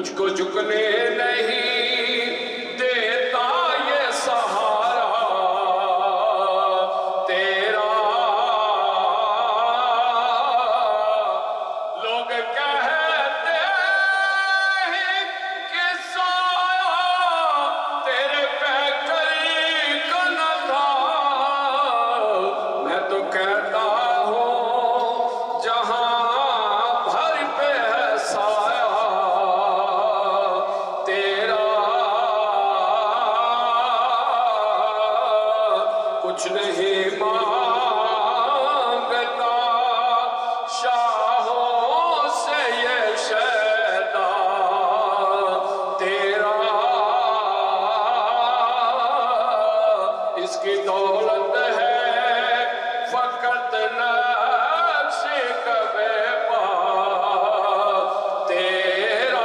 مجھ کو جھکنے نہیں دیتا یہ سہارا تیرا لوگ کہتے ہیں کہ سایہ تیرے پہ کلی کا نہ تھا میں تو کہتا ہوں جہاں بھر پہ ہے سایہ تیرا کچھ نہیں مانگتا شاہوں سے یہ شیدا تیرا اس کی دولت ہے فقط نقش کبے پا تیرا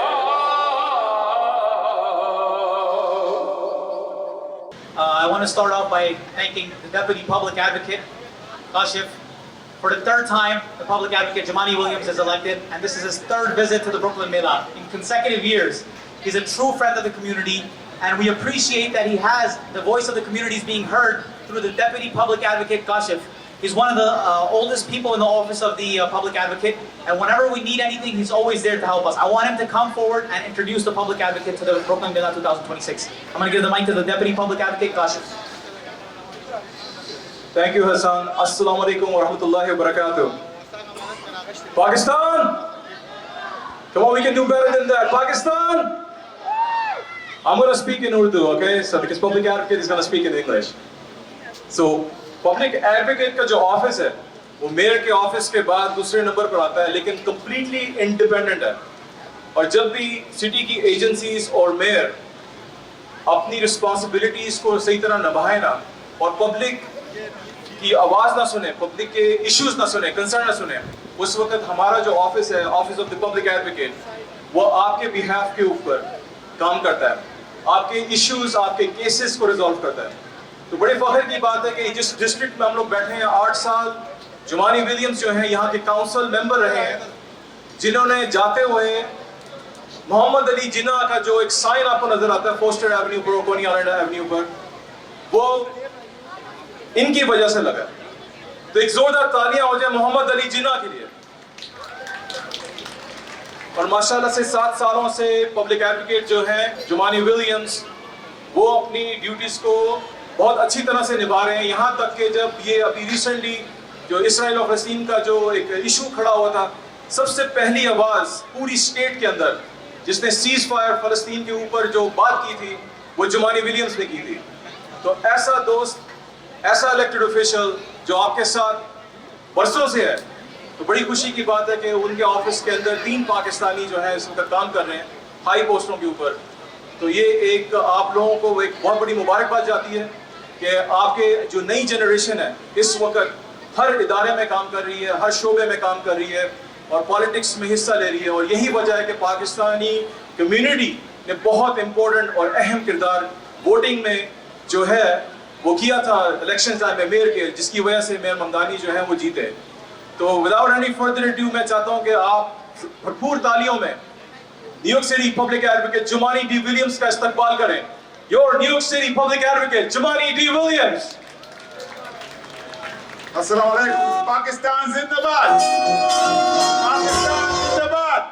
I want to start off by thanking the Deputy Public Advocate, Kashif. For the third time, the Public Advocate Jumaane Williams is elected, and this is his third visit to the Brooklyn Mela in consecutive years. He's a true friend of the community, and we appreciate that he has the voice of the communities being heard through the Deputy Public Advocate Kashif. He's one of the oldest people in the office of the Public Advocate, and whenever we need anything, he's always there to help us. I want him to come forward and introduce the Public Advocate to the Brooklyn Mela 2026. I'm going to give the mic to the Deputy Public Advocate Kashif. Thank you, Hassan. Assalamu alaikum wa rahmatullahi wa barakatuh. Pakistan! Come on, we can do better than that. Pakistan! I'm going to speak in Urdu, okay? So, because Public Advocate is going to speak in English. So, Public Advocate کا جو office ہے وہ mayor کے office کے بعد دوسرے number پر آتا ہے لیکن کمپلیٹلی انڈیپینڈنٹ ہے اور جب بھی سٹی کی ایجنسیز اور میئر اپنی رسپانسبلٹیز کو صحیح طرح نبھائیں نا اور پبلک کی آواز نہ سنیں پبلک کے ایشوز نہ سنیں کنسرن نہ سنیں اس وقت ہمارا جو آفس ہے office of the public advocate وہ آپ کے بیہاف کے اوپر کام کرتا ہے آپ کے ایشوز آپ کے کیسز کو ریزالو کرتا ہے تو بڑے فخر کی بات ہے کہ جس ڈسٹرکٹ میں ہم لوگ بیٹھے ہیں 8 سال جمانی ولیمز جو ہیں یہاں کے کاؤنسل ممبر رہے ہیں جنہوں نے جاتے ہوئے محمد علی جناح کا جو ایک سائن آپ کو نظر آتا ہے فوسٹر ایونیو پر کونی آئلینڈ ایونیو پر وہ ان کی وجہ سے لگا تو ایک زوردار تالیاں ہو جائے محمد علی جناح کے لیے اور ماشاءاللہ سے 7 سالوں سے پبلک ایڈوکیٹ جو ہیں جمانی ولیمز وہ اپنی ڈیوٹیز کو بہت اچھی طرح سے نبھا رہے ہیں یہاں تک کہ جب یہ ابھی ریسنٹلی جو اسرائیل اور فلسطین کا جو ایک ایشو کھڑا ہوا تھا سب سے پہلی آواز پوری اسٹیٹ کے اندر جس نے سیز فائر فلسطین کے اوپر جو بات کی تھی وہ جمانی ولیمز نے کی تھی تو ایسا دوست ایسا الیکٹڈ آفیشل جو آپ کے ساتھ برسوں سے ہے تو بڑی خوشی کی بات ہے کہ ان کے آفس کے اندر 3 پاکستانی جو ہیں اس وقت کام کر رہے ہیں ہائی پوسٹوں کے اوپر تو یہ ایک آپ لوگوں کو ایک بہت بڑی مبارکباد جاتی ہے کہ آپ کے جو نئی جنریشن ہے اس وقت ہر ادارے میں کام کر رہی ہے ہر شعبے میں کام کر رہی ہے اور پالیٹکس میں حصہ لے رہی ہے اور یہی وجہ ہے کہ پاکستانی کمیونٹی نے بہت امپورٹنٹ اور اہم کردار ووٹنگ میں جو ہے وہ کیا تھا الیکشن ٹائم میں میئر کے جس کی وجہ سے میئر ممدانی جو ہیں وہ جیتے تو وداؤٹ اینی فردر اڈیو میں چاہتا ہوں کہ آپ بھرپور تالیوں میں New York City public advocate Jumaane D Williams کا استقبال کریں Your New York City Public Advocate, Jumaane D. Williams. Assalamu alaikum. Pakistan Zindabad. Pakistan Zindabad.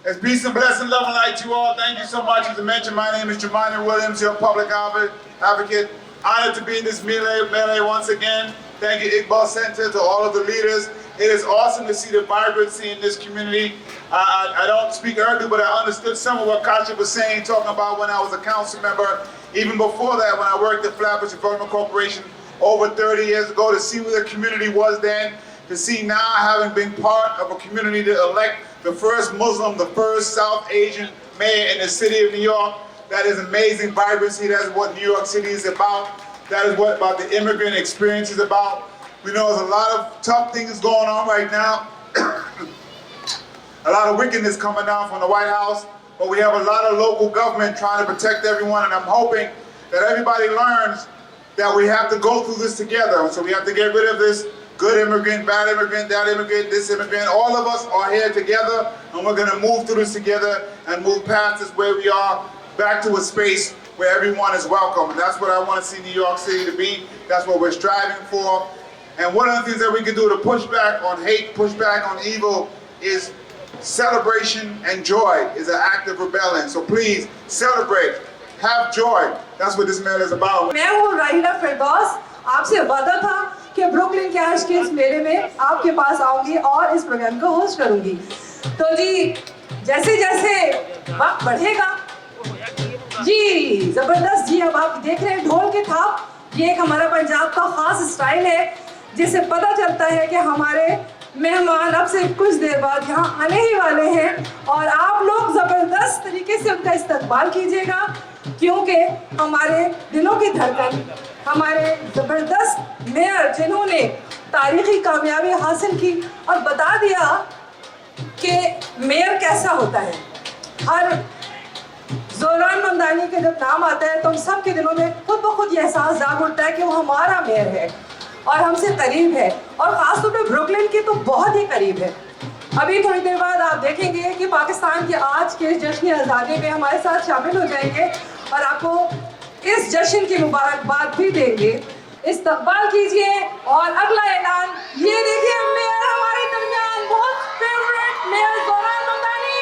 It's peace and blessing, love and light to you all. Thank you so much. As I mentioned, my name is Jumaane Williams, your public advocate. Honored to be in this melee once again. Thank you, Iqbal Center, to all of the leaders. It is awesome to see the vibrancy in this community. I don't speak Urdu, but I understood some of what Kasha was saying, talking about when I was a council member. Even before that, when I worked at Flatbush Development Corporation over 30 years ago, to see where the community was then, to see now having been part of a community to elect the first Muslim, the first South Asian mayor in the city of New York. That is amazing vibrancy. That is what New York City is about. That is what about the immigrant experience is about. We know there's a lot of tough things going on right now. A lot of wickedness coming down from the White House, but we have a lot of local government trying to protect everyone, and I'm hoping that everybody learns that we have to go through this together. So we have to get rid of this Good immigrant, bad immigrant, that immigrant, this immigrant. All of us are here together, and we're going to move through this together and move past this where we are back to a space where everyone is welcome. And that's what I want to see New York City to be. That's what we're striving for. And one of the things that we can do to push back on hate, push back on evil, is celebration and joy is an act of rebellion. So please celebrate, have joy. That's what this Mela is about. मैं हूँ राहिला फिरदौस, आपसे वादा था कि Brooklyn के आज के इस मेले में आपके पास आऊंगी और इस प्रोग्राम को होस्ट करूंगी। तो जी जैसे जैसे वक्त बढ़ेगा जी जबरदस्त जी, अब आप देख रहे हैं ढोल के थाप, ये एक हमारा पंजाब का खास स्टाइल है जिससे पता चलता है कि हमारे मेहमान अब से कुछ देर बाद यहाँ आने ही वाले हैं और आप लोग जबरदस्त तरीके से उनका इस्तकबाल कीजिएगा, क्योंकि हमारे दिलों की धड़कन हमारे जबरदस्त मेयर जिन्होंने तारीखी कामयाबी हासिल की और बता दिया कि मेयर कैसा होता है। हर ज़ोरान ममदानी के जब नाम आता है तो हम सब के दिलों में खुद ब खुद ये एहसास जाग उठता है कि वो हमारा मेयर है और हमसे करीब है, और ख़ासतौर पर ब्रुकलिन के तो बहुत ही करीब है। अभी थोड़ी देर बाद आप देखेंगे कि पाकिस्तान के आज के जश्न आज़ादी में हमारे साथ शामिल हो जाएंगे और आपको इस जश्न की मुबारकबाद भी देंगे। इस्तकबाल कीजिए। और अगला ऐलान ये देखिए, मेयर हमारे दरमियान बहुत favourite mayor Zoran Mamdani.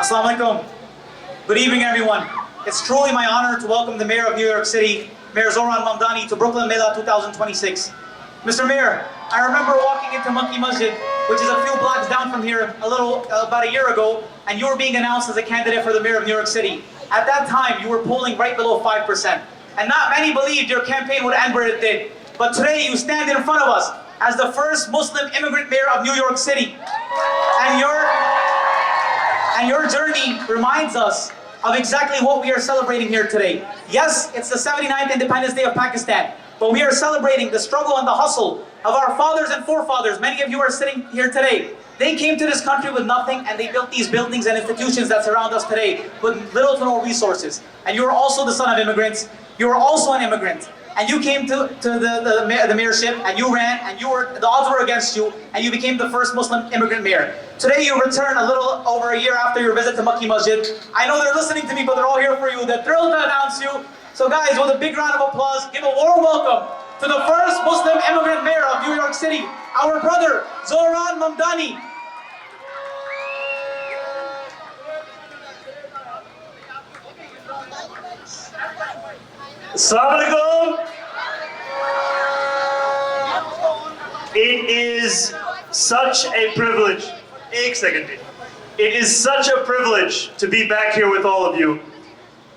Assalamu alaikum. Good evening, everyone. It's truly my honor to welcome the Mayor of New York City, Mayor Zoran Mamdani, to Brooklyn Mela 2026. Mr. Mayor, I remember walking into Monkey Masjid, which is a few blocks down from here, about a year ago, and you were being announced as a candidate for the Mayor of New York City. At that time, you were polling right below 5%, and not many believed your campaign would end where it did. But today, you stand in front of us as the first Muslim immigrant mayor of New York City, and your journey reminds us of exactly what we are celebrating here today. Yes, it's the 79th Independence Day of Pakistan, but we are celebrating the struggle and the hustle of our fathers and forefathers. Many of you are sitting here today. They came to this country with nothing, and they built these buildings and institutions that surround us today with little to no resources. And you are also the son of immigrants. You are also an immigrant. And you came to the mayorship, and you ran, and the odds were against you, and you became the first Muslim immigrant mayor. Today you return a little over a year after your visit to Monkey Masjid. I know they're listening to me, but they're all here for you. They're thrilled to announce you. So guys, with a big round of applause, give a warm welcome to the first Muslim immigrant mayor of New York City, our brother, Zoran Mamdani. Assalamu alaikum. It is such a privilege. It is such a privilege to be back here with all of you.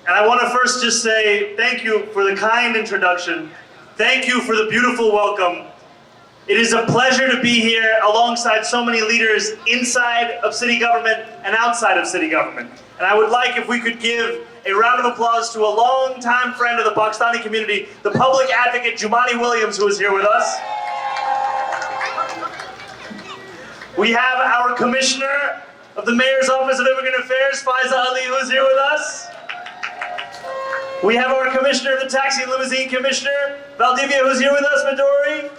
And I want to first just say thank you for the kind introduction. Thank you for the beautiful welcome. It is a pleasure to be here alongside so many leaders inside of city government and outside of city government. And I would like if we could give a round of applause to a long-time friend of the Pakistani community, the public advocate Jumaane Williams, who is here with us. We have our Commissioner of the Mayor's Office of Immigrant Affairs, Faiza Ali, who is here with us. We have our Commissioner of the Taxi and Limousine Commissioner, Valdivia, who's here with us, Midori.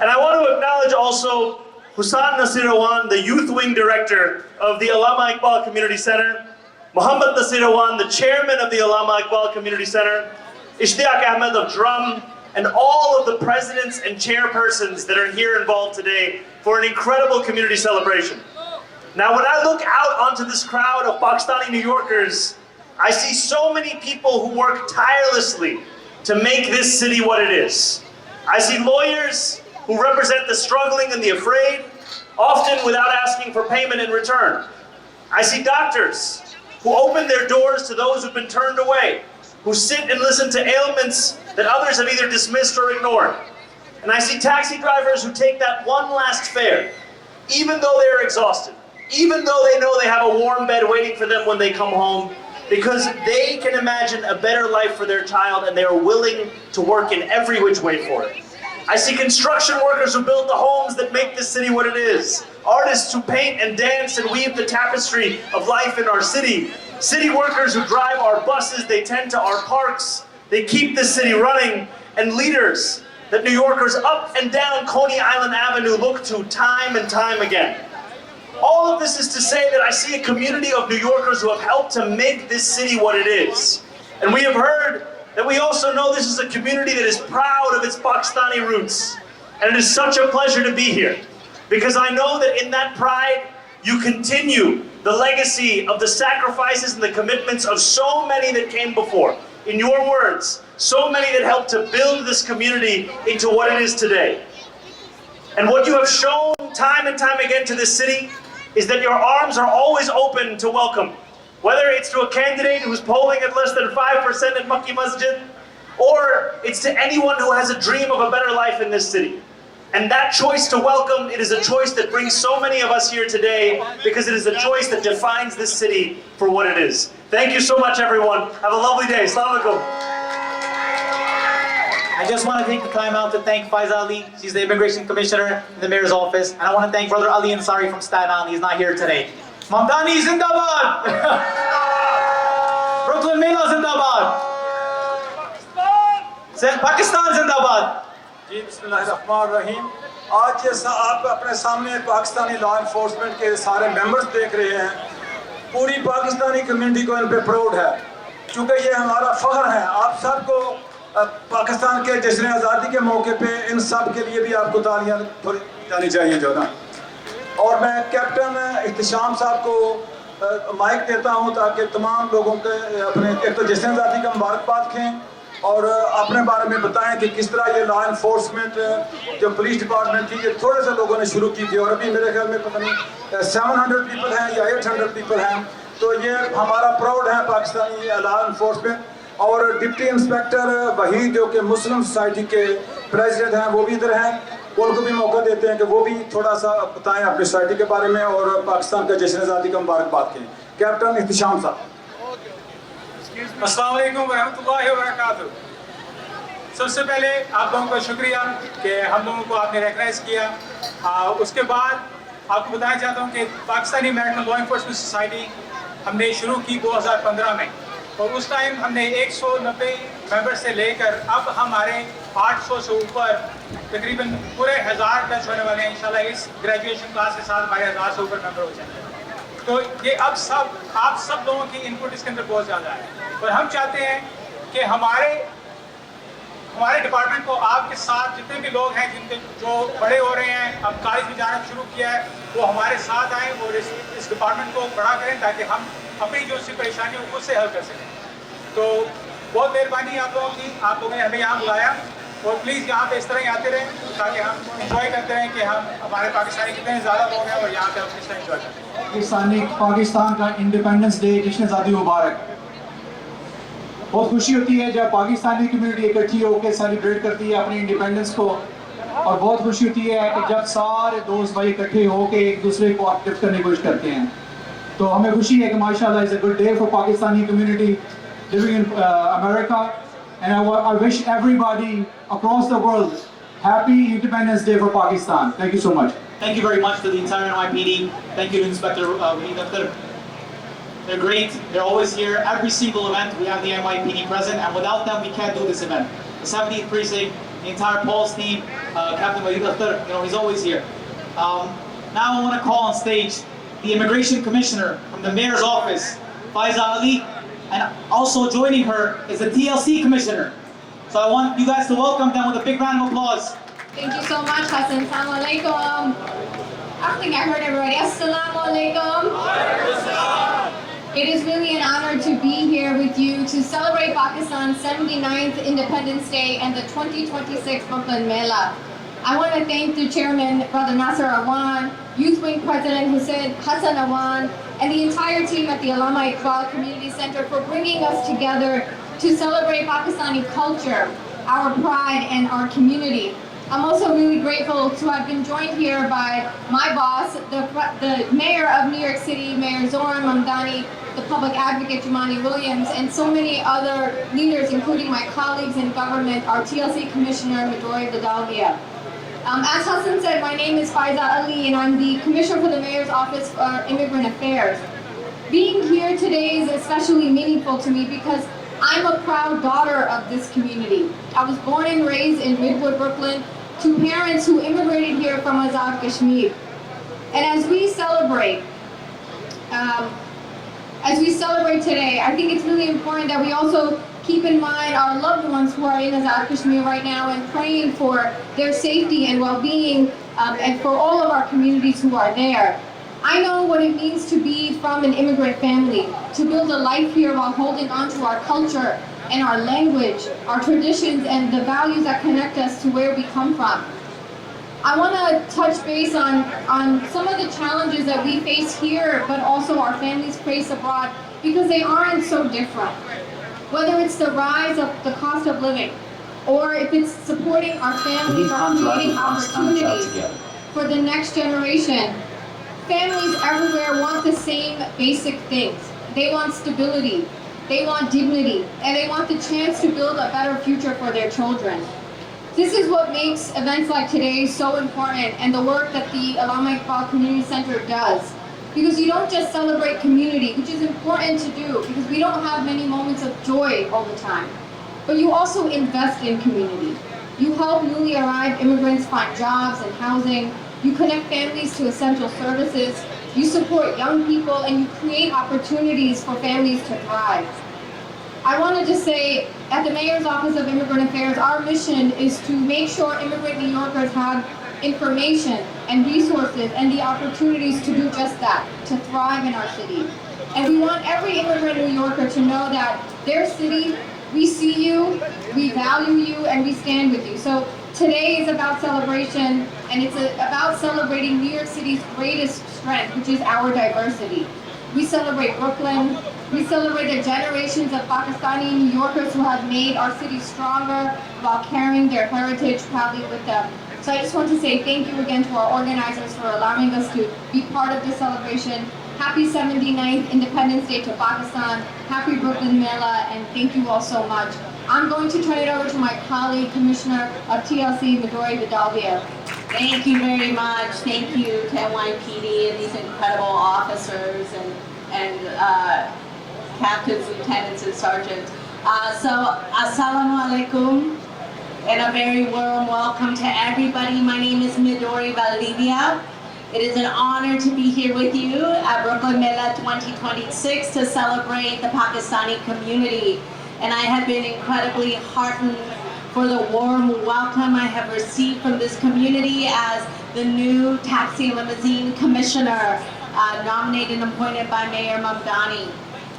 And I want to acknowledge also Husan Nasirawan, the Youth Wing Director of the Allama Iqbal Community Center, Muhammad Nasirawan, the Chairman of the Allama Iqbal Community Center, Ishtiaq Ahmed of Drum, and all of the presidents and chairpersons that are here involved today for an incredible community celebration. Now, when I look out onto this crowd of Pakistani New Yorkers, I see so many people who work tirelessly to make this city what it is. I see lawyers who represent the struggling and the afraid, often without asking for payment in return. I see doctors who open their doors to those who've been turned away, who sit and listen to ailments that others have either dismissed or ignored. And I see taxi drivers who take that one last fare, even though they're exhausted, even though they know they have a warm bed waiting for them when they come home, because they can imagine a better life for their child and they are willing to work in every which way for it. I see construction workers who build the homes that make this city what it is. Artists who paint and dance and weave the tapestry of life in our city. City workers who drive our buses, they tend to our parks, they keep this city running. And leaders that New Yorkers up and down Coney Island Avenue look to time and time again. All of this is to say that I see a community of New Yorkers who have helped to make this city what it is. And we have heard that we also know this is a community that is proud of its Pakistani roots. And it is such a pleasure to be here, because I know that in that pride, you continue the legacy of the sacrifices and the commitments of so many that came before. In your words, so many that helped to build this community into what it is today. And what you have shown time and time again to this city is that your arms are always open to welcome. Whether it's to a candidate who's polling at less than 5% at Makki Masjid, or it's to anyone who has a dream of a better life in this city. And that choice to welcome, it is a choice that brings so many of us here today, because it is a choice that defines this city for what it is. Thank you so much, everyone. Have a lovely day. Assalamu alaikum. I just want to take the time out to thank Faiza Ali. She's the Immigration Commissioner in the Mayor's Office. And I want to thank Brother Ali Ansari from Staten Island. He's not here today. Mamdani Zindabad! Brooklyn Mela Zindabad! Pakistan Zindabad! जी बिस्मिल्लाहिर्रहमानिर्रहीम। आज जैसा आप अपने सामने Pakistani law enforcement के सारे members देख रहे हैं, पूरी पाकिस्तानी कम्युनिटी को इन पे प्राउड है, क्योंकि ये हमारा फ़ख्र है। आप सबको पाकिस्तान के जश्न आज़ादी के मौके पे इन सब के लिए भी आपको तालियां थोड़ी जानी चाहिए जो ना। और मैं कैप्टन इख्तिशाम साहब को माइक देता हूँ ताकि तमाम लोगों के अपने एक तो जश्न आज़ादी का मुबारकबाद दें और अपने बारे में बताएं कि किस तरह ये लॉ इन्फोर्समेंट जो पुलिस डिपार्टमेंट थी, ये थोड़े से लोगों ने शुरू की थी और अभी मेरे ख्याल में पता नहीं 700 पीपल हैं या 800 पीपल हैं। तो ये हमारा प्राउड है पाकिस्तानी लॉ इन्फोर्समेंट। और डिप्टी इंस्पेक्टर वहीद जो कि मुस्लिम सोसाइटी के प्रेसिडेंट हैं, वो भी इधर हैं, उनको भी मौका देते हैं कि वो भी थोड़ा सा बताएं अपनी सोसाइटी के बारे में और पाकिस्तान का जश्न आज़ादी का मुबारकबाद करें। कैप्टन इख्तिशाम साहब। अस्सलाम वालेकुम वरहमतुल्लाहि वबरकातुहू। सबसे पहले आप लोगों का शुक्रिया कि हम लोगों को आपने रिकग्नाइज किया। उसके बाद आपको बताना चाहता हूँ कि Pakistani American law enforcement society हमने शुरू की 2015 में, और उस टाइम हमने 190 मेंबर से लेकर अब हमारे 800 से ऊपर तकरीबन पूरे 1000 टच होने वाले हैं। इंशाल्लाह इस ग्रेजुएशन क्लास के साथ हमारे 1000 से ऊपर मेंबर हो जाएंगे। तो ये अब सब आप सब लोगों की इनपुट इसके अंदर बहुत ज़्यादा है, और हम चाहते हैं कि हमारे डिपार्टमेंट को आपके साथ जितने भी लोग हैं जिनके जो बड़े हो रहे हैं, अब कॉलेज में जाना शुरू किया है, वो हमारे साथ आएँ और इस डिपार्टमेंट को बड़ा करें ताकि हम अपनी जो सी परेशानियों को उससे हल कर सकें। तो बहुत मेहरबानी आप लोगों की, आप लोगों ने हमें यहाँ बुलाया, और प्लीज़ यहाँ पे इस तरह ही आते रहें ताकि हम इंजॉय करते रहें कि हम हमारे पाकिस्तानी कितने ज़्यादा लोग हैं और यहाँ पे हम इस तरह इंजॉय करते हैं। पाकिस्तान का इंडिपेंडेंस डे जश्न आज़ादी मुबारक। बहुत खुशी होती है जब पाकिस्तानी कम्युनिटी इकट्ठी होकर सेलिब्रेट करती है अपने इंडिपेंडेंस को, और बहुत खुशी होती है कि जब सारे दोस्त भाई इकट्ठे होकर एक दूसरे को अपलिफ्ट करने की कोशिश करते हैं। तो हमें खुशी है कि माशाल्लाह is a good day for Pakistani community living in America, and I wish everybody across the world happy Independence Day for Pakistan. Thank you so much. Thank you very much to the entire NYPD. Thank you to Inspector Wahid Akhtar. They're great. They're always here. Every single event we have the NYPD present, and without them we can't do this event. The 17th precinct, the entire Paul's team, Captain Wahid Akhtar, he's always here. Now I want to call on stage the Immigration Commissioner from the Mayor's Office, Faiza Ali. And also joining her is the TLC Commissioner. So I want you guys to welcome them with a big round of applause. Thank you so much, Hassan. Assalamu alaikum. I don't think I heard everybody. Assalamu alaikum. It is really an honor to be here with you to celebrate Pakistan's 79th Independence Day and the 2026 Brooklyn Mela. I want to thank the chairman, Brother Nasser Awan, Youth Wing President Hassan Awan, and the entire team at the Allama Iqbal Community Center for bringing us together to celebrate Pakistani culture, our pride, and our community. I'm also really grateful to have been joined here by my boss, the Mayor of New York City, Mayor Zoran Mamdani, the Public Advocate Jumaane Williams, and so many other leaders, including my colleagues in government, our TLC Commissioner, Midori Vidalvia. As Hassan said, my name is Faiza Ali, and I'm the Commissioner for the Mayor's Office for Immigrant Affairs. Being here today is especially meaningful to me because I'm a proud daughter of this community. I was born and raised in Midwood, Brooklyn, to parents who immigrated here from Azad, Kashmir. And as we celebrate today, I think it's really important that we also keep in mind our loved ones who are in Azad Kashmir right now and praying for their safety and well-being and for all of our communities who are there. I know what it means to be from an immigrant family, to build a life here while holding on to our culture and our language, our traditions, and the values that connect us to where we come from. I want to touch base on some of the challenges that we face here, but also our families face abroad, because they aren't so different. Whether it's the rise of the cost of living, or if it's supporting our families or creating opportunities for the next generation, families everywhere want the same basic things. They want stability, they want dignity, and they want the chance to build a better future for their children. This is what makes events like today so important, and the work that the Allama Iqbal Community Center does. Because you don't just celebrate community, which is important to do, because we don't have many moments of joy all the time. But you also invest in community. You help newly arrived immigrants find jobs and housing. You connect families to essential services. You support young people, and you create opportunities for families to thrive. I wanted to say, at the Mayor's Office of Immigrant Affairs, our mission is to make sure immigrant New Yorkers have information and resources and the opportunities to do just that, to thrive in our city. And we want every immigrant New Yorker to know that their city, we see you, we value you, and we stand with you. So today is about celebration, and it's about celebrating New York City's greatest strength, which is our diversity. We celebrate Brooklyn. We celebrate the generations of Pakistani New Yorkers who have made our city stronger while carrying their heritage proudly with them. So I just want to say thank you again to our organizers for allowing us to be part of this celebration. Happy 79th Independence Day to Pakistan. Happy Brooklyn Mela, and thank you all so much. I'm going to turn it over to my colleague, Commissioner of TLC, Midori Vidalvia. Thank you very much. Thank you to NYPD and these incredible officers and captains, lieutenants, and sergeants. Assalamu alaikum, and a very warm welcome to everybody. My name is Midori Valdivia. It is an honor to be here with you at Brooklyn Mela 2026 to celebrate the Pakistani community. And I have been incredibly heartened for the warm welcome I have received from this community as the new Taxi and Limousine Commissioner, nominated and appointed by Mayor Mamdani.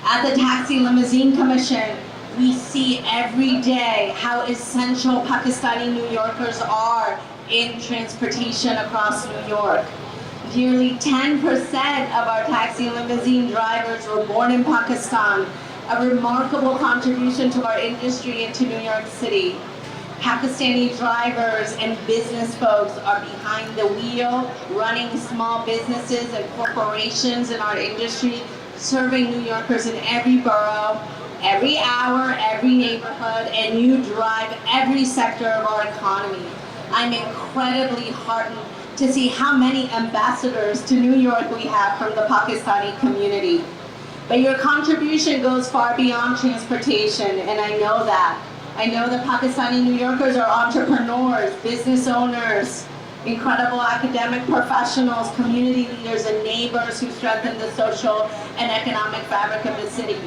At the Taxi and Limousine Commission, we see every day how essential Pakistani New Yorkers are in transportation across New York. Nearly 10% of our taxi and limousine drivers were born in Pakistan, a remarkable contribution to our industry and to New York City. Pakistani drivers and business folks are behind the wheel, running small businesses and corporations in our industry, serving New Yorkers in every borough, every hour, every neighborhood, and you drive every sector of our economy. I'm incredibly heartened to see how many ambassadors to New York we have from the Pakistani community. But your contribution goes far beyond transportation, and I know that. I know that Pakistani New Yorkers are entrepreneurs, business owners, incredible academic professionals, community leaders, and neighbors who strengthen the social and economic fabric of the city.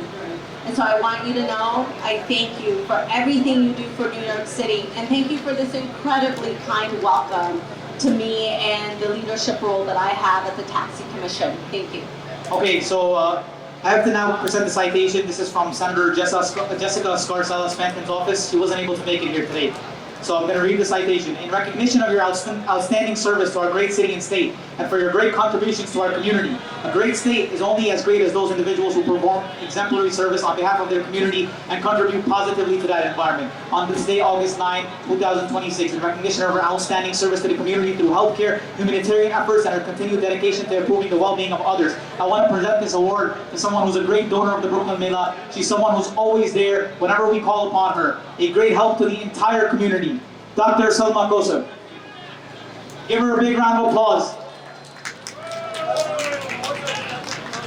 And so I want you to know, I thank you for everything you do for New York City, and thank you for this incredibly kind welcome to me and the leadership role that I have at the Taxi Commission. Thank you. Okay, so I have to now present the citation. This is from Senator Jessica Scarcella Spanton's office. She wasn't able to make it here today. So I'm going to read the citation. In recognition of your outstanding service to our great city and state, and for your great contributions to our community, a great state is only as great as those individuals who perform exemplary service on behalf of their community and contribute positively to that environment. On this day, August 9, 2026, in recognition of our outstanding service to the community through healthcare, humanitarian efforts, and our continued dedication to improving the well-being of others, I want to present this award to someone who's a great donor of the Brooklyn Mela. She's someone who's always there whenever we call upon her. A great help to the entire community. Dr. Salma Kosar. Give her a big round of applause.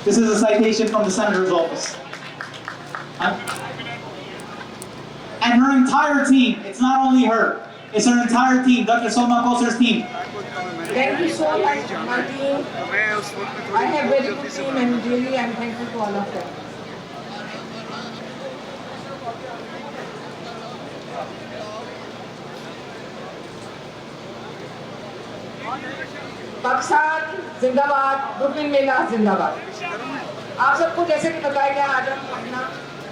This is a citation from the Senator's office. And her entire team, it's not only her, it's her entire team, Dr. Salma Kosar's team. Thank you so much, my team. I have very good team and really I'm thankful to all of them. Pakistan जिंदाबाद, Brooklyn मेला जिंदाबाद। आप सबको जैसे कि बताया गया, आज हम अपना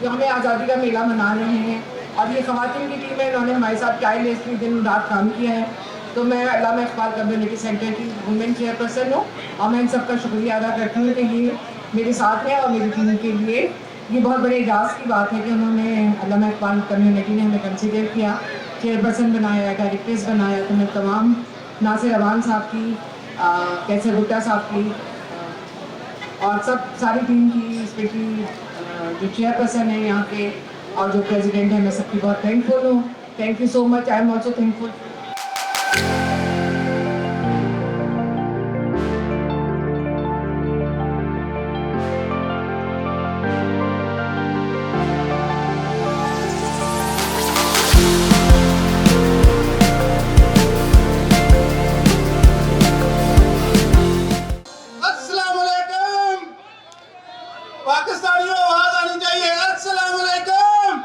जो हमें आज़ादी का मेला मना रहे हैं और ये ख़वातीन की टीम है, इन्होंने हमारे साथ टायरलेसली दिन रात काम किया है। तो मैं अल्लामा इकबाल कम्युनिटी सेंटर की वुमेन चेयरपर्सन हूँ और मैं इन सबका शुक्रिया अदा करती हूँ कि ये मेरे साथ है और मेरी टीम के लिए ये बहुत बड़े एजाज़ की बात है कि उन्होंने अल्लामा इकबाल कम्युनिटी ने हमें कंसिडर किया, चेयरपर्सन बनाया, डायरेक्टर्स बनाया। तो मैं तमाम नासिर अवान साहब की, कैसर भुट्टा साहब की और सारी टीम की, स्पेशली जो चेयरपर्सन है यहाँ के और जो प्रेसिडेंट है, मैं सबकी बहुत थैंकफुल हूँ। Thank you so much. I am also thankful. पाकिस्तानियों आवाज आनी चाहिए। अस्सलाम वालेकुम।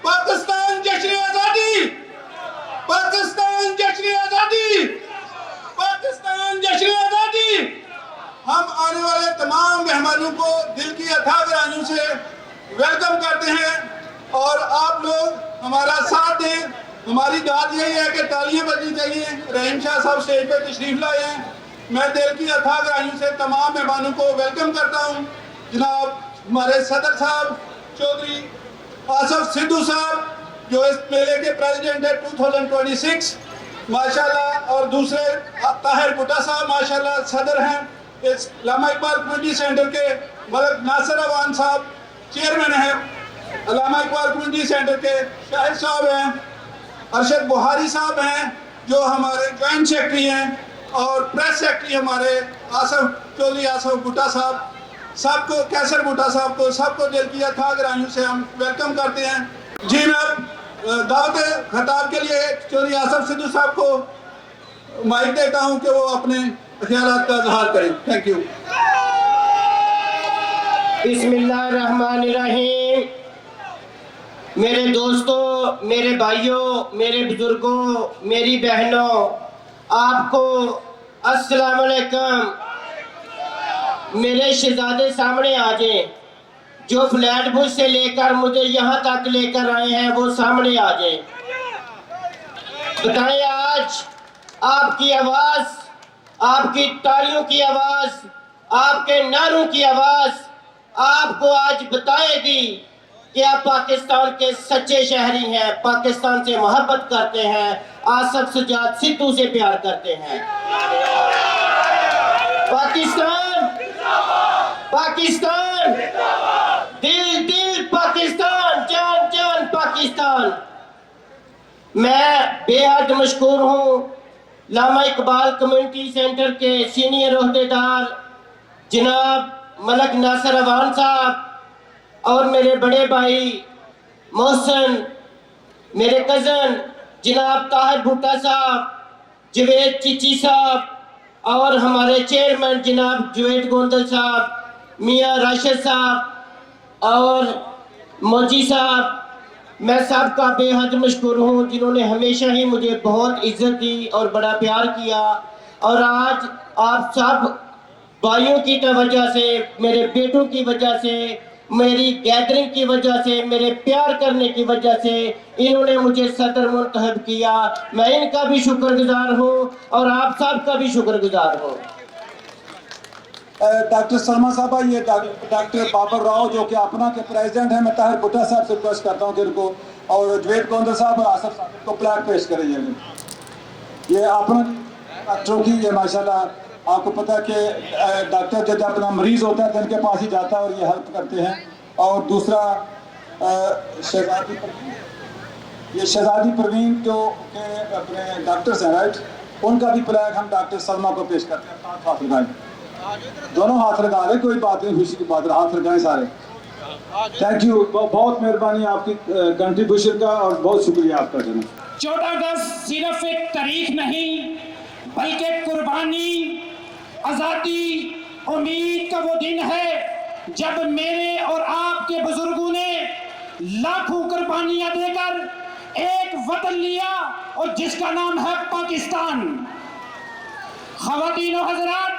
पाकिस्तान जश्न आजादी, पाकिस्तान जश्न आजादी, पाकिस्तान जश्न आजादी। हम आने वाले तमाम मेहमानों को दिल की अथाह गहराइयों से वेलकम करते हैं और आप लोग हमारा साथ दें। हमारी दाद यही है कि तालियां बजनी चाहिए। रहीम शाह साहब स्टेज पर तशरीफ लाए हैं। मैं दिल की अथाह गहराइयों से तमाम मेहमानों को वेलकम करता हूँ। जनाब हमारे सदर साहब चौधरी आसफ सिद्धू साहब जो इस मेले के प्रेसिडेंट है 2026 माशाल्लाह, और दूसरे ताहिर भुट्टा साहब माशाल्लाह सदर हैं इस अल्लामा इकबाल कम्युनिटी सेंटर के। मलक नासिर अवान साहब चेयरमैन हैं अल्लामा इकबाल कम्युनिटी सेंटर के। शाहिद साहब हैं, अरशद बुहारी साहब हैं जो हमारे जॉइंट सेक्रेटरी हैं, और प्रेस सेक्रेटरी हमारे आसफ चौधरी आसफ भुट्टा साहब। सबको, कैसर भुट्टा साहब को, सबको दिल की अथाह गहराइयों से हम वेलकम करते हैं। जी मैं दावत खिताब के लिए चौधरी आसफ सिद्धू साहब को माइक देता हूं कि वो अपने ख्यालात का इजहार करें। Thank you. बिस्मिल्लाहिर्रहमानिर्रहीम। मेरे दोस्तों, मेरे भाइयों, मेरे बुजुर्गों, मेरी बहनों, आपको अस्सलाम वालेकुम। मेरे शहजादे सामने आ जाएं, जो फ्लैटबुश से लेकर मुझे यहाँ तक लेकर आए हैं वो सामने आ जाएं। बताएं आज आपकी आवाज़, आपकी तालियों की आवाज़, आपके नारों की आवाज़ आपको आज बताएगी कि आप पाकिस्तान के सच्चे शहरी हैं, पाकिस्तान से मोहब्बत करते हैं, आसफ सजाद सिद्धू से प्यार करते हैं। पाकिस्तान, पाकिस्तान, दिल दिल पाकिस्तान, जान जान पाकिस्तान। मैं बेहद मशकूर हूँ अल्लामा इकबाल कम्युनिटी सेंटर के सीनियर ओहदेदार जनाब मलक नासिर अवान साहब और मेरे बड़े भाई मोहसन, मेरे कज़न जनाब ताहिर भुट्टा साहब, जवेद चिची साहब और हमारे चेयरमैन जनाब जुवेद गोंदल साहब, मियाँ राशिद साहब और मौजी साहब। मैं सबका बेहद मशकूर हूँ जिन्होंने हमेशा ही मुझे बहुत इज्जत दी और बड़ा प्यार किया। और आज आप सब भाइयों की वजह से, मेरे बेटों की वजह से میری گیدرنگ کی وجہ سے، میرے پیار کرنے کی وجہ سے انہوں نے مجھے صدر منتخب کیا. میں ان کا بھی شکر گزار ہوں اور آپ سب کا بھی شکر گزار ہوں. ڈاکٹر سلما صاحبہ، یہ ڈاکٹر بابر راؤ جو کہ اپنا کے پریزیڈنٹ ہیں، میں طاہر بھٹا صاحب سے ریکویسٹ کرتا ہوں کہ ان کو، اور جوید کوندر صاحب اور آصف صاحب کو پلیٹ پیش کریں. یہ اپنا ڈاکٹروں کی، یہ ماشاءاللہ آپ کو پتہ ہے کہ ڈاکٹر جب اپنا مریض ہوتا ہے تو ان کے پاس ہی جاتا ہے اور یہ ہیلپ کرتے ہیں. اور دوسرا شہزادی پروین، یہ شہزادی پروین جو کہ اپنے ڈاکٹرس ہیں رائٹ، ان کا بھی پلیٹ ہم ڈاکٹر سلما کو پیش کرتے ہیں. ہاتھ لگائیں، دونوں ہاتھ لگا لیں، کوئی بات نہیں، خوشی کی بات ہے، ہاتھ لگائیں سارے. تھینک یو، بہت مہربانی آپ کی کنٹریبیوشن کا اور بہت شکریہ آپ کا جناب. 14 اگست صرف ایک تاریخ نہیں بلکہ قربانی، آزادی، امید کا وہ دن ہے جب میرے اور آپ کے بزرگوں نے لاکھوں قربانیاں دے کر ایک وطن لیا اور جس کا نام ہے پاکستان. خواتین و حضرات،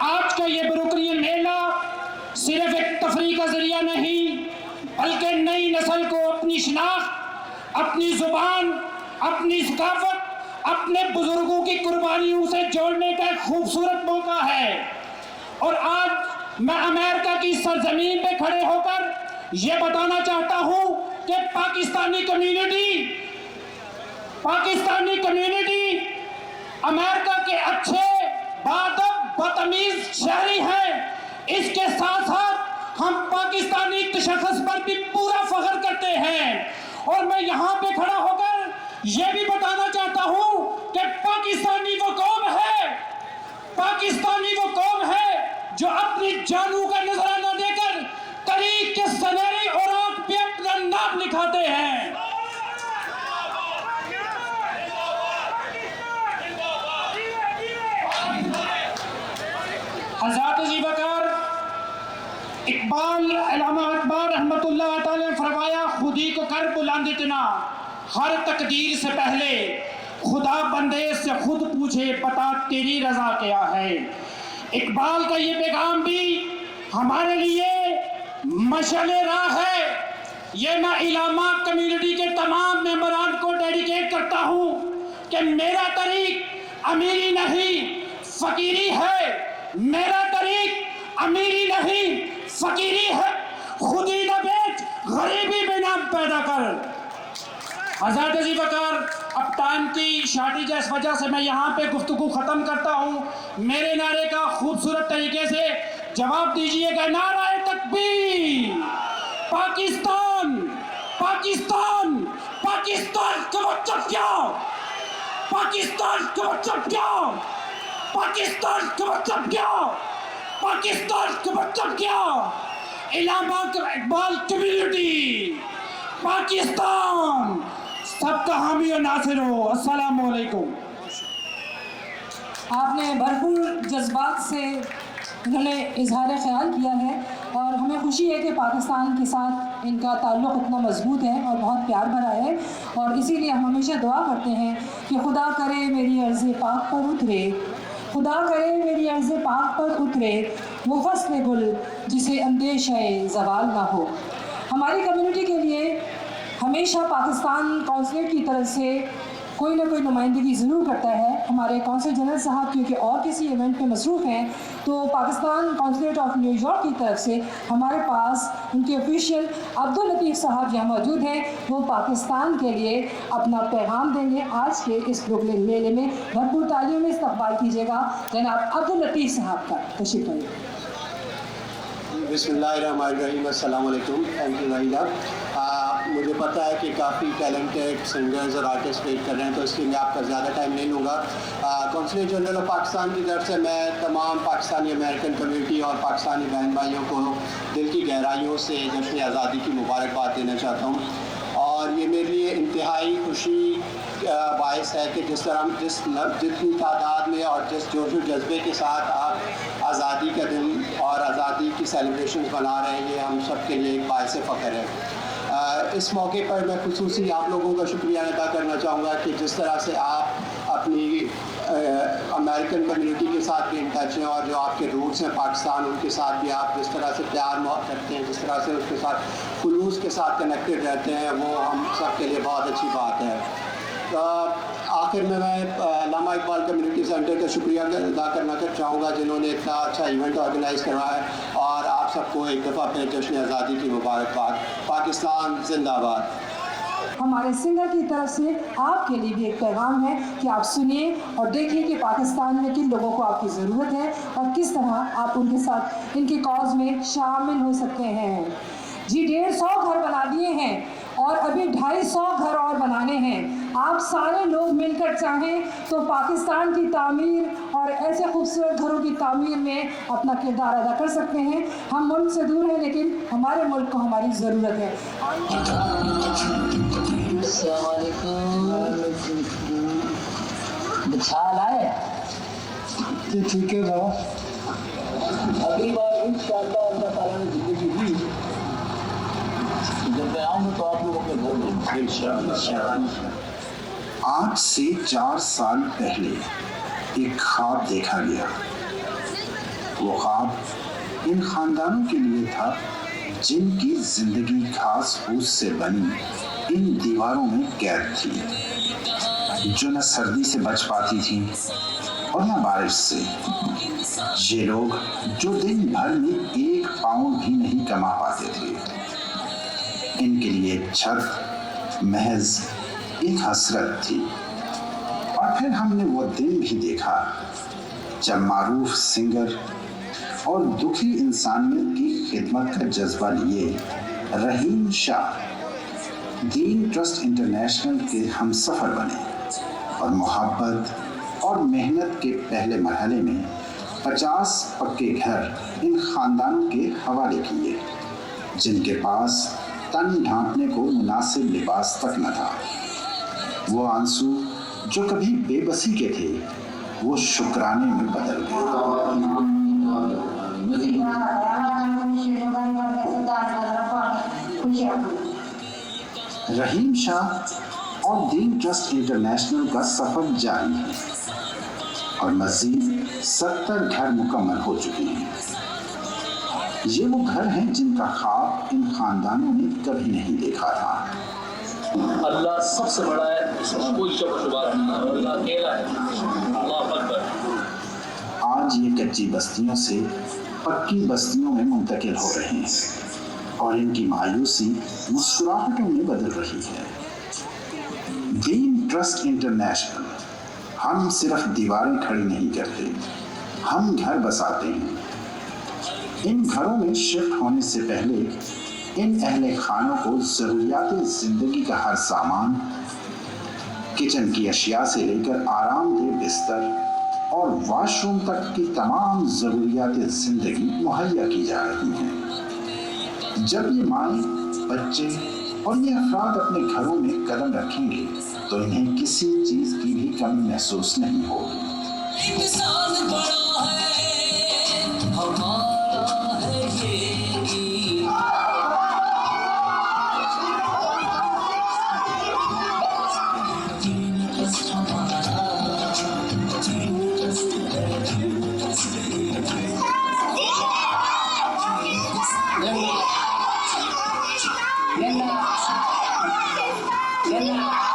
آج کا یہ بروکلین میلہ صرف ایک تفریح کا ذریعہ نہیں بلکہ نئی نسل کو اپنی شناخت، اپنی زبان، اپنی ثقافت، اپنے بزرگوں کی قربانیوں سے جوڑنے کا ایک خوبصورت موقع ہے. اور آج میں امریکہ کی سرزمین پہ کھڑے ہو کر یہ بتانا چاہتا ہوں کہ پاکستانی کمیونٹی امریکہ کے اچھے باادب بتمیز شہری ہیں. اس کے ساتھ ساتھ ہم پاکستانی تشخص پر بھی پورا فخر کرتے ہیں. اور میں یہاں پہ کھڑا ہو کر یہ بھی بتانا چاہتا ہوں کہ پاکستانی وہ قوم ہے جو اپنی جانوں کا نذرانہ دے کر تاریخ کے سنہری اوراق پہ اپنا نام لکھاتے ہیں. حضرات جی وقار علامہ اقبال رحمت اللہ تعالی نے فرمایا، خودی کو کر بلند اتنا، ہر تقدیر سے پہلے خدا بندے سے خود پوچھے بتا تیری رضا کیا ہے. اقبال کا یہ پیغام بھی ہمارے لیے مشعل راہ ہے. یہ میں علامہ کمیونٹی کے تمام ممبران کو ڈیڈیکیٹ کرتا ہوں کہ میرا طریق امیری نہیں فقیری ہے. میرا طریق امیری نہیں فقیری ہے. خودی نہ بیچ، غریبی میں نہ پیدا کر. حضرت جی وقار، اب ٹائم کی شارٹیج ہے، اس وجہ سے میں یہاں پہ گفتگو ختم کرتا ہوں. میرے نعرے کا خوبصورت طریقے سے جواب دیجئے گا. نعرہ تکبیر! پاکستان پاکستان پاکستان کا مطلب کیا؟ پاکستان کا مطلب کیا؟ پاکستان کا مطلب کیا؟ پاکستان کا مطلب کیا؟ علامہ اقبال کمیونٹی پاکستان سب کا حامی و ناصر ہو. السلام علیکم. آپ نے بھرپور جذبات سے انہوں نے اظہار خیال کیا ہے اور ہمیں خوشی ہے کہ پاکستان کے ساتھ ان کا تعلق اتنا مضبوط ہے اور بہت پیار بھرا ہے. اور اسی لیے ہم ہمیشہ دعا کرتے ہیں کہ خدا کرے میری عرض پاک پر اترے، خدا کرے میری عرض پاک پر اترے وہ فصل گل جسے اندیشہ زوال نہ ہو. ہماری کمیونٹی کے لیے ہمیشہ پاکستان کونسلیٹ کی طرف سے کوئی نہ کوئی نمائندگی ضرور کرتا ہے. ہمارے کونسل جنرل صاحب کیونکہ اور کسی ایونٹ پہ مصروف ہیں تو Pakistan consulate of new York کی طرف سے ہمارے پاس ان کے آفیشیل عبداللطیف صاحب یہاں موجود ہیں. وہ پاکستان کے لیے اپنا پیغام دیں گے. آج کے اس بروکلین میلے میں بھرپور تالیوں میں استقبال کیجیے گا جناب عبداللطیف صاحب کا. تشریف لائیے. بسم اللہ الرحمن الرحیم. السلام علیکم. Thank you Waheeda. مجھے پتہ ہے کہ کافی ٹیلنٹڈ سنگرز اور آرٹسٹ ویٹ کر رہے ہیں تو اس لیے میں آپ کا زیادہ ٹائم نہیں لوں گا. کونسلیٹ جنرل آف پاکستان کی طرف سے میں تمام پاکستانی امریکن کمیونٹی اور پاکستانی بہن بھائیوں کو دل کی گہرائیوں سے جشن آزادی کی مبارکباد دینا چاہتا ہوں. اور یہ میرے لیے انتہائی خوشی باعث ہے کہ جس طرح جتنی تعداد میں اور جس جوش و جذبے کے ساتھ آپ آزادی کا دن اور آزادی کی سیلیبریشنز بنا رہے ہیں یہ ہم سب کے لیے ایک باعث فخر ہے. इस मौके पर मैं खुसूसी आप लोगों का शुक्रिया अदा करना चाहूँगा कि जिस तरह से आप अपनी अमेरिकन कम्युनिटी के साथ भी इन टच हैं और जो आपके रूट्स हैं पाकिस्तान, उनके साथ भी आप जिस तरह से प्यार मोहब्बत करते हैं, जिस तरह से उसके साथ खुलूस के साथ कनेक्टेड रहते हैं, वो हम सब के लिए बहुत अच्छी बात है। आखिर में मैं लामा इकबाल कम्युनिटी सेंटर का शुक्रिया अदा करना चाहूँगा जिन्होंने इतना अच्छा इवेंट ऑर्गेनाइज़ करवाया है, और आप सबको एक दफ़ा फिर जश्न आज़ादी की मुबारकबाद। पाकिस्तान जिंदाबाद। हमारे सिंगर की तरफ से आपके लिए भी एक पैगाम है कि आप सुनिए और देखिए कि पाकिस्तान में किन लोगों को आपकी ज़रूरत है और किस तरह आप उनके साथ इनके कॉज में शामिल हो सकते हैं। जी 150 घर बना दिए हैं और अभी 250 घर और बनाने हैं। आप सारे लोग मिलकर चाहें तो पाकिस्तान की तामीर और ऐसे खूबसूरत घरों की तामीर में अपना किरदार अदा कर सकते हैं। हम मुल्क से दूर हैं लेकिन हमारे मुल्क को हमारी ज़रूरत है। ठीक है बाबा, अगली बार इंशाअल्लाह अल्लाह ताला ने ज़िंदगी दी जब मैं आऊँगा तो आप लोग अपने घर में इंशाअल्लाह। आज से 4 साल पहले एक ख्वाब देखा गया। वो ख्वाब इन खानदानों के लिए था जिनकी जिंदगी घास फूस से बनी इन दीवारों में कैद थी, जो न सर्दी से बच पाती थी और न बारिश से। ये लोग जो दिन भर में 1 पाउंड भी नहीं कमा पाते थे, इनके लिए छत महज एक हसरत थी। और फिर हमने वो दिन भी देखा जब मारूफ सिंगर और दुखी इंसानियत की खिदमत का जज्बा लिए रहीम शाह दीन ट्रस्ट इंटरनेशनल के हमसफर बने और मोहब्बत और मेहनत के पहले मरहले में 50 पक्के घर इन खानदानों के हवाले किए, जिनके पास तन ढांकने को मुनासिब लिबास तक न था। वो आंसू जो कभी बेबसी के थे, वो शुक्राने में बदल गए। रहीम शाह और दीन ट्रस्ट इंटरनेशनल का सफर जारी है और मज़ीद 70 घर मुकम्मल हो चुके हैं। ये वो घर हैं जिनका ख्वाब इन खानदानों ने कभी नहीं देखा था। अल्लाह सबसे बड़ा है, इसमें कोई शक शुबा नहीं है, अल्लाह अकेला है। अल्लाह अकबर। आज ये कच्ची बस्तियों से पक्की बस्तियों में मुंतकिल हो रहे हैं और इनकी मायूसी मुस्कुराहटों में बदल रही है। दीन ट्रस्ट इंटरनेशनल, हम सिर्फ दीवारें खड़ी नहीं करते, हम घर बसाते हैं। इन घरों में शिफ्ट होने से पहले इन अहले खानों को ज़रूरियात ज़िंदगी का हर सामान, किचन की अशिया से लेकर आरामदेह बिस्तर और वॉशरूम तक की तमाम ज़रूरियात ज़िंदगी मुहैया की जा रही हैं। जब ये माएँ, बच्चे और ये अफराद अपने घरों में कदम रखेंगे तो इन्हें किसी चीज़ की भी कमी महसूस नहीं होगी। Mela.